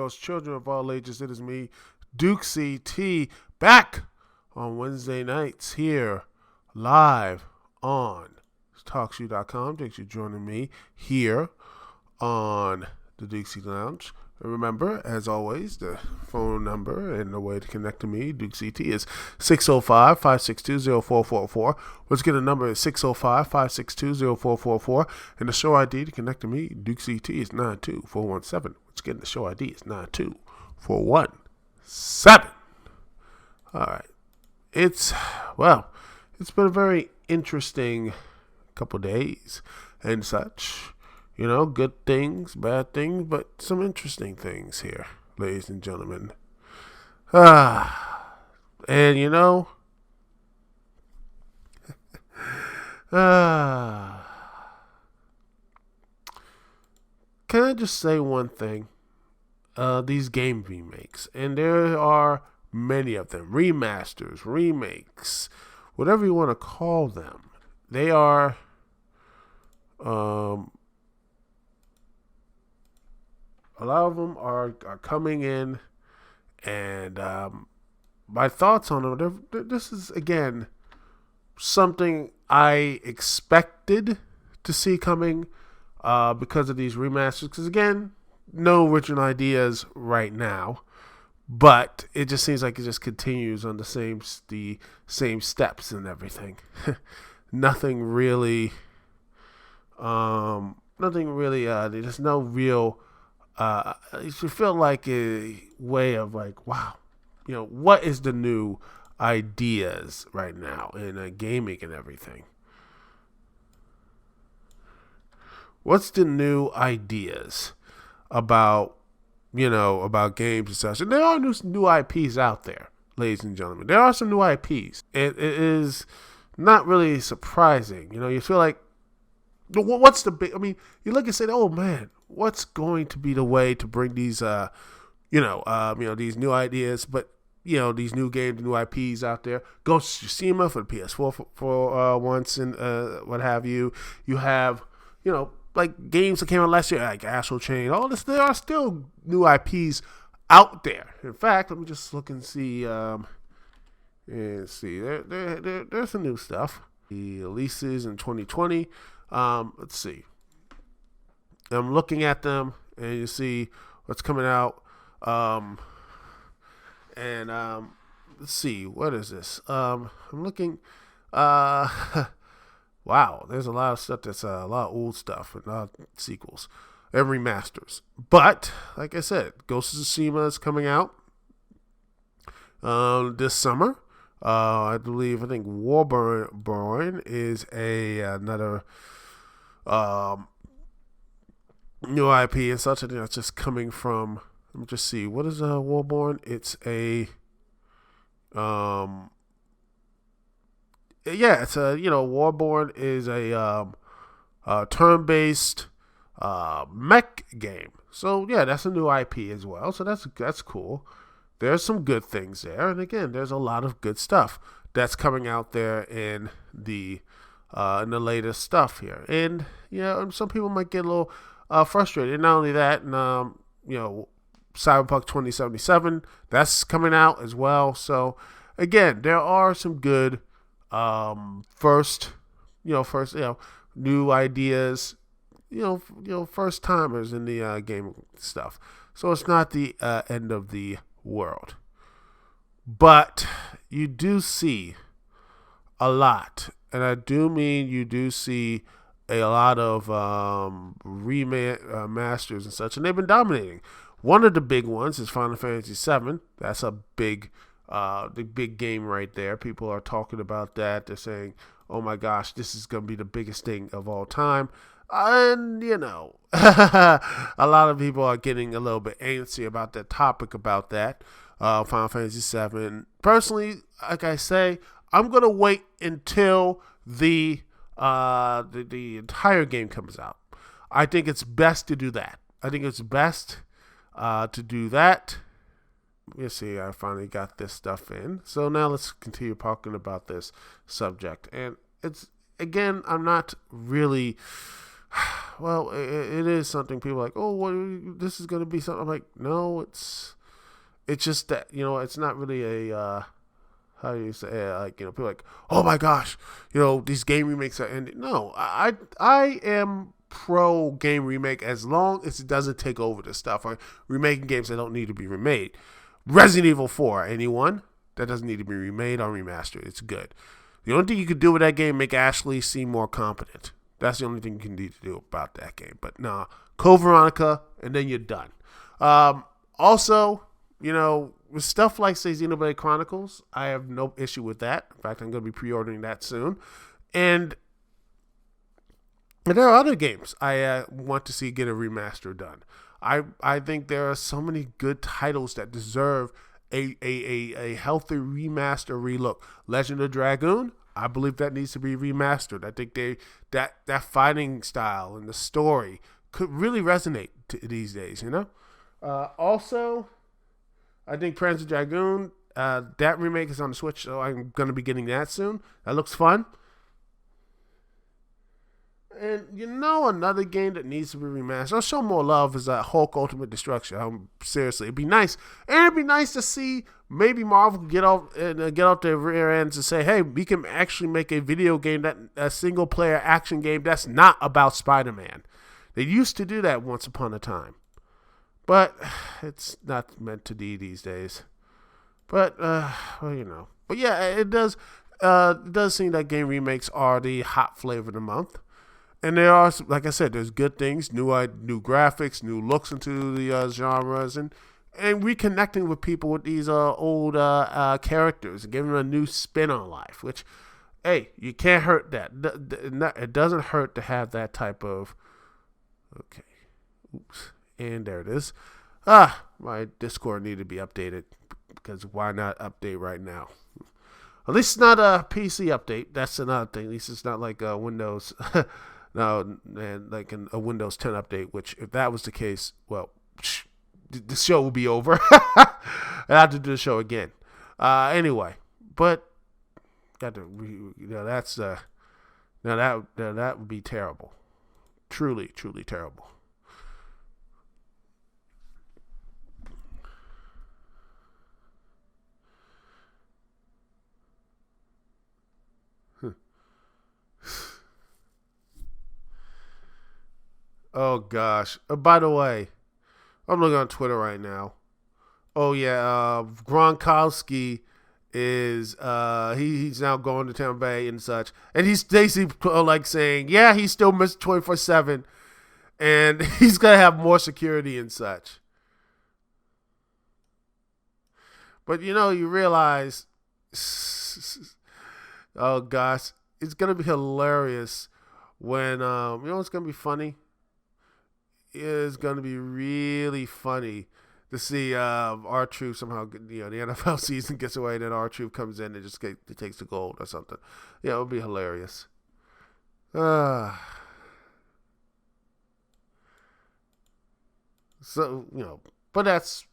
girls, children of all ages. It is me, Dukect, back on Wednesday nights here, live on TalkShoe.com. Thanks for joining me here on the Dukect Lounge. Remember, as always, the phone number and the way to connect to me, Dukect, is 605-562-0444. Once again, the number is 605-562-0444. And the show ID to connect to me, Dukect, is 92417. Once again, the show ID is 92417. All right. It's been a very interesting couple days and such. You know, good things, bad things, but some interesting things here, ladies and gentlemen. And you know, can I just say one thing? These game remakes, and there are many of them, remasters, remakes, whatever you want to call them. They are, a lot of them are coming in, and my thoughts on them, this is, again, something I expected to see coming because of these remasters. Because, again, no original ideas right now, but it just seems like it just continues on the same steps and everything. Nothing really, there's no real... you should feel like a way of like, wow, you know, what is the new ideas right now in gaming and everything? What's the new ideas about, you know, about games and such? And there are new IPs out there, ladies and gentlemen. There are some new IPs. It is not really surprising. You know, you feel like, what's the big, I mean, you look and say, oh man, what's going to be the way to bring these, these new ideas, but, you know, these new games, new IPs out there. Ghost of Tsushima for the PS4 for once and what have you. You have, you know, like games that came out last year, like Astral Chain, all this. There are still new IPs out there. In fact, let me just look and see. There's some new stuff. The releases in 2020. Let's see. I'm looking at them, and you see what's coming out. Let's see, what is this? I'm looking. Wow, there's a lot of stuff that's a lot of old stuff and not sequels and remasters. But like I said, Ghost of Tsushima is coming out this summer. I think Warborn is another new IP and such. I think that's just coming from. Let me just see. What is Warborn? It's a Warborn is a turn-based mech game. So yeah, that's a new IP as well. So that's cool. There's some good things there, and again, there's a lot of good stuff that's coming out there in the latest stuff here. And yeah, some people might get a little frustrated. And not only that, and Cyberpunk 2077, that's coming out as well. So again, there are some good new ideas, first timers in the game stuff. So it's not the end of the world. But you do see a lot, and I do mean you do see a lot of remasters and such, and they've been dominating. One of the big ones is Final Fantasy VII. That's a big game right there. People are talking about that. They're saying, oh my gosh, this is going to be the biggest thing of all time. And, a lot of people are getting a little bit antsy about that topic, about that. Final Fantasy VII. Personally, like I say, I'm going to wait until the entire game comes out. I think it's best to do that. Let's see, I finally got this stuff in. So now let's continue talking about this subject. And it's, again, I'm not really well, it is something people are like, oh, what, this is going to be something. I'm like, no, it's just that, it's not really a, how do you say it? Like, people are like, oh my gosh, these game remakes are ending. No, I am pro game remake as long as it doesn't take over the stuff. Or remaking games that don't need to be remade. Resident Evil 4, anyone? That doesn't need to be remade or remastered. It's good. The only thing you could do with that game, make Ashley seem more competent. That's the only thing you can need to do about that game. But nah, Code Veronica, and then you're done. Also, with stuff like, say, Xenoblade Chronicles, I have no issue with that. In fact, I'm going to be pre-ordering that soon. And there are other games I want to see get a remaster done. I think there are so many good titles that deserve a healthy remaster relook. Legend of Dragoon, I believe that needs to be remastered. I think that fighting style and the story could really resonate these days, Also, I think Panzer Dragoon, that remake is on the Switch, so I'm going to be getting that soon. That looks fun. And another game that needs to be remastered, I'll show more love, is Hulk Ultimate Destruction. Seriously, it'd be nice. And it'd be nice to see maybe Marvel get off their rear ends and say, hey, we can actually make a video game, a single player action game that's not about Spider-Man. They used to do that once upon a time. But it's not meant to be these days. But, But yeah, it does seem that game remakes are the hot flavor of the month. And there are, like I said, there's good things, new graphics, new looks into the genres, and reconnecting with people with these old characters and giving them a new spin on life, which, hey, you can't hurt that. It doesn't hurt to have that type of, okay, oops, and there it is. My Discord needed to be updated, because why not update right now? At least it's not a PC update. That's another thing. At least it's not like Windows... No, and like a Windows 10 update, which if that was the case, well, the show will be over. I have to do the show again. Anyway, but that would be terrible. Truly, truly terrible. Oh gosh. By the way, I'm looking on Twitter right now. Oh yeah, Gronkowski is he's now going to Tampa Bay and such, and he's basically like saying, yeah, he's still missed 24/7, and he's gonna have more security and such. But you realize, oh gosh, it's gonna be hilarious when it's gonna be funny. Is going to be really funny to see R-Truth somehow, the NFL season gets away, and then R-Truth comes in and just takes the gold or something. Yeah, it would be hilarious. So, but that's,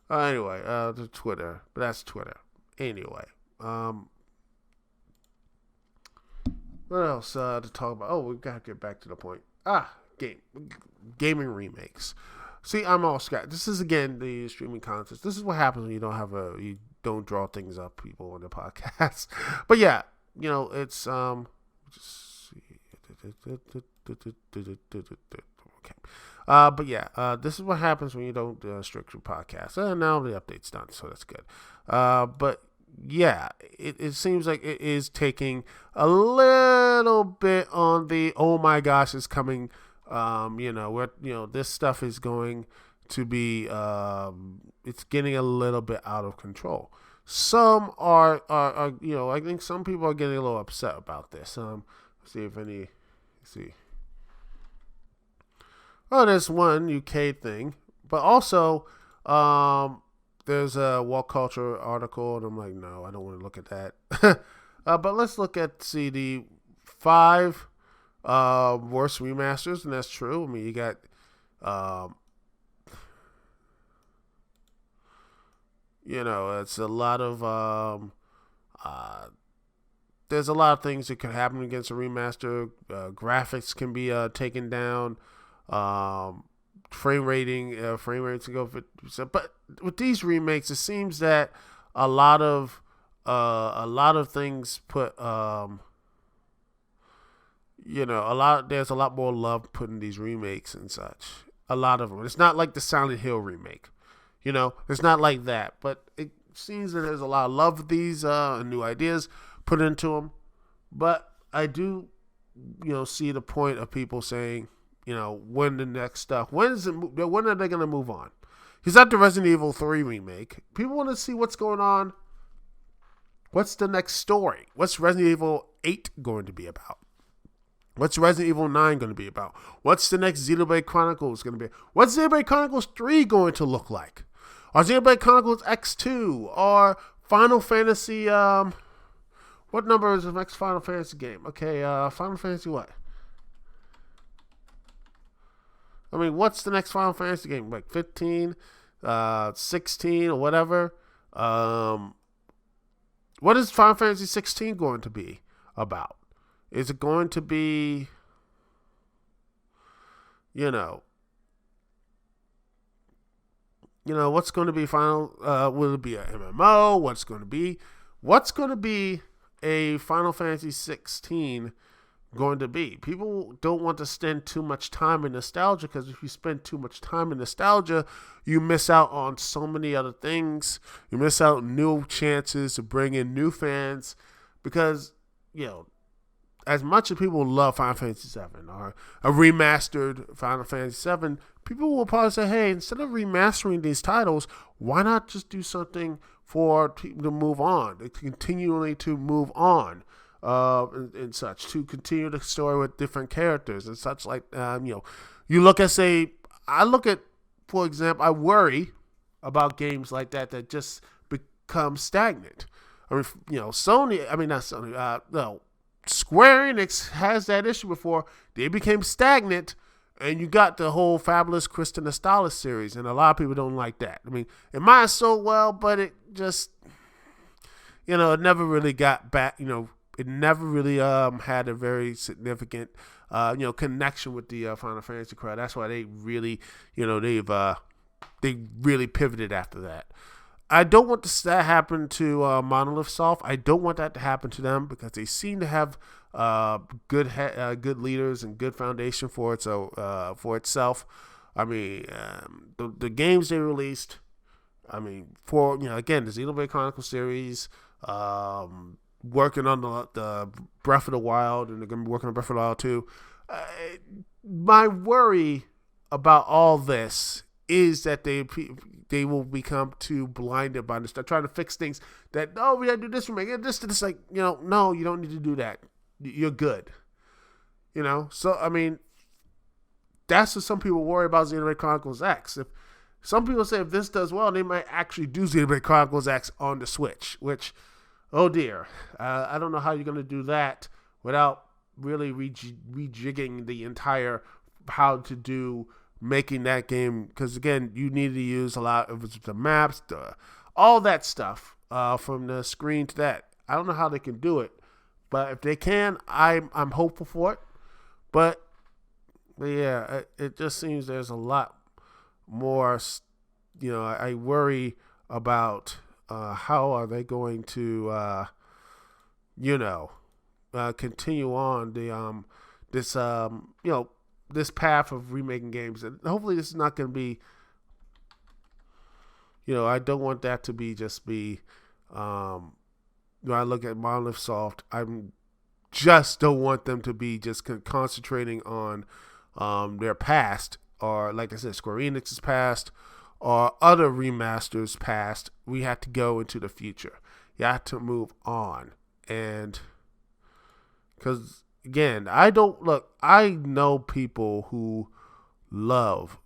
anyway, the Twitter, but that's Twitter. Anyway, what else to talk about? Oh, we gotta get back to the point. Gaming remakes. See, I'm all scared. This is again the streaming contest. This is what happens when you don't draw things up, people, on the podcast. But yeah, it's just see. Okay. But yeah, this is what happens when you don't structure podcasts. And now the update's done, so that's good. But yeah, it seems like it is taking a little bit on the, oh my gosh, it's coming. This stuff is going to be, it's getting a little bit out of control. Some are I think some people are getting a little upset about this. See. Oh, there's one UK thing, but also, there's a Walk Culture article, and I'm like, no, I don't want to look at that. But let's look at the 5 worst remasters, and that's true. I mean, you got, It's a lot of there's a lot of things that could happen against a remaster. Graphics can be taken down. Frame rates can go 50%. But with these remakes, it seems that a lot of things put there's a lot more love put in these remakes and such. A lot of them. It's not like the Silent Hill remake. It's not like that. But it seems that there's a lot of love for these new ideas put into them. But I do, see the point of people saying, when the next stuff, when are they going to move on? He's at the Resident Evil 3 remake. People want to see what's going on. What's the next story? What's Resident Evil 8 going to be about? What's Resident Evil 9 going to be about? What's the next Xenoblade Chronicles going to be? What's Xenoblade Chronicles 3 going to look like? Or Xenoblade Chronicles X2? Or Final Fantasy, what number is the next Final Fantasy game? Okay, Final Fantasy what? I mean, what's the next Final Fantasy game? Like 15, 16, or whatever? What is Final Fantasy 16 going to be about? Is it going to be, what's going to be final? Will it be a MMO? What's going to be a Final Fantasy 16 going to be? People don't want to spend too much time in nostalgia, because if you spend too much time in nostalgia, you miss out on so many other things. You miss out on new chances to bring in new fans, because, as much as people love Final Fantasy 7 or a remastered Final Fantasy 7, people will probably say, hey, instead of remastering these titles, why not just do something for people to move on, continually to move on, and such, to continue the story with different characters and such. Like, you look at, for example, I worry about games like that just become stagnant. I mean, not Sony, no. Square Enix has that issue before. They became stagnant, and you got the whole Fabulous Kristen Astalis series, and a lot of people don't like that. I mean, it might have sold well, but it just, it never really got back. It never really had a very significant, connection with the Final Fantasy crowd. That's why they really, they really pivoted after that. I don't want that happen to Monolith Soft. I don't want that to happen to them, because they seem to have good leaders and good foundation for itself. I mean, the games they released. I mean, for again, the Xenoblade Chronicles series, working on the Breath of the Wild, and they're going to be working on Breath of the Wild too. My worry about all this is that they will become too blinded by this. They're trying to fix things that, we gotta do this, we make it this. Like, no, you don't need to do that. You're good. So I mean, that's what some people worry about Xenoblade Chronicles X. If some people say if this does well, they might actually do Xenoblade Chronicles X on the Switch. Which, oh dear, I don't know how you're gonna do that without really rejigging the entire how to do making that game, because again, you need to use a lot of the maps, all that stuff, from the screen to that. I don't know how they can do it, but if they can, I'm hopeful for it. But yeah, it just seems there's a lot more. I worry about how are they going to continue on this path of remaking games. And hopefully this is not going to be, I don't want that to be when I look at Monolith Soft, I just don't want them to be just concentrating on their past, or like I said, Square Enix's past, or other remasters past. We have to go into the future. You have to move on. And because again, I know people who love,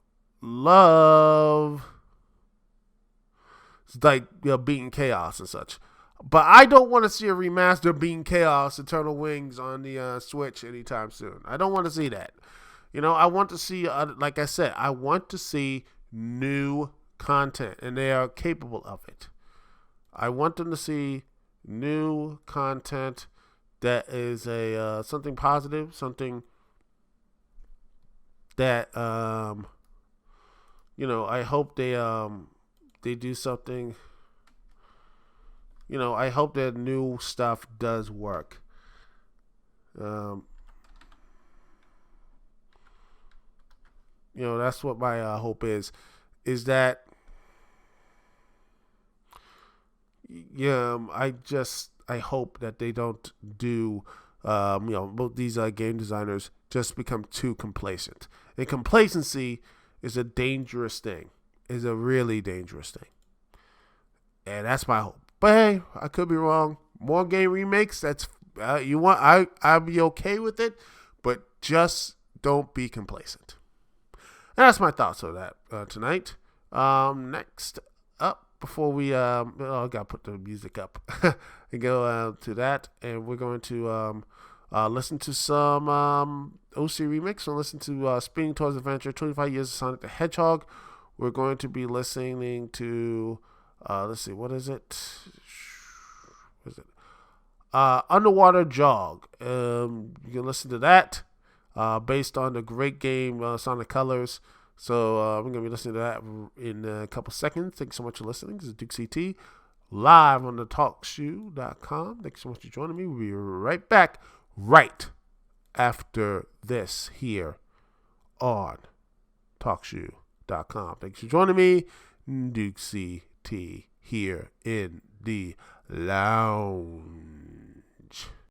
it's like, beating Chaos and such. But I don't want to see a remaster of Beating Chaos, Eternal Wings on the Switch anytime soon. I don't want to see that. I want to see, like I said, I want to see new content, and they are capable of it. I want them to see new content that is a something positive, something that I hope they do something. I hope that new stuff does work. Um, that's what my hope is that I hope that they don't do both these game designers just become too complacent. And complacency is a dangerous thing. Is a really dangerous thing. And that's my hope. But hey, I could be wrong. More game remakes. That's I'll be okay with it, but just don't be complacent. And that's my thoughts on that tonight. Next up, before we I gotta put the music up and go to that, and we're going to listen to some OC remix. We'll listen to Spinning Towards Adventure, 25 Years of Sonic the Hedgehog. We're going to be listening to let's see, what is it? What is it? Underwater Jog. You can listen to that based on the great game Sonic Colors. So we're going to be listening to that in a couple seconds. Thanks so much for listening. This is Duke CT live on the talkshoe.com. Thanks so much for joining me. We'll be right back right after this here on talkshoe.com. Thanks for joining me. Duke CT here in the lounge.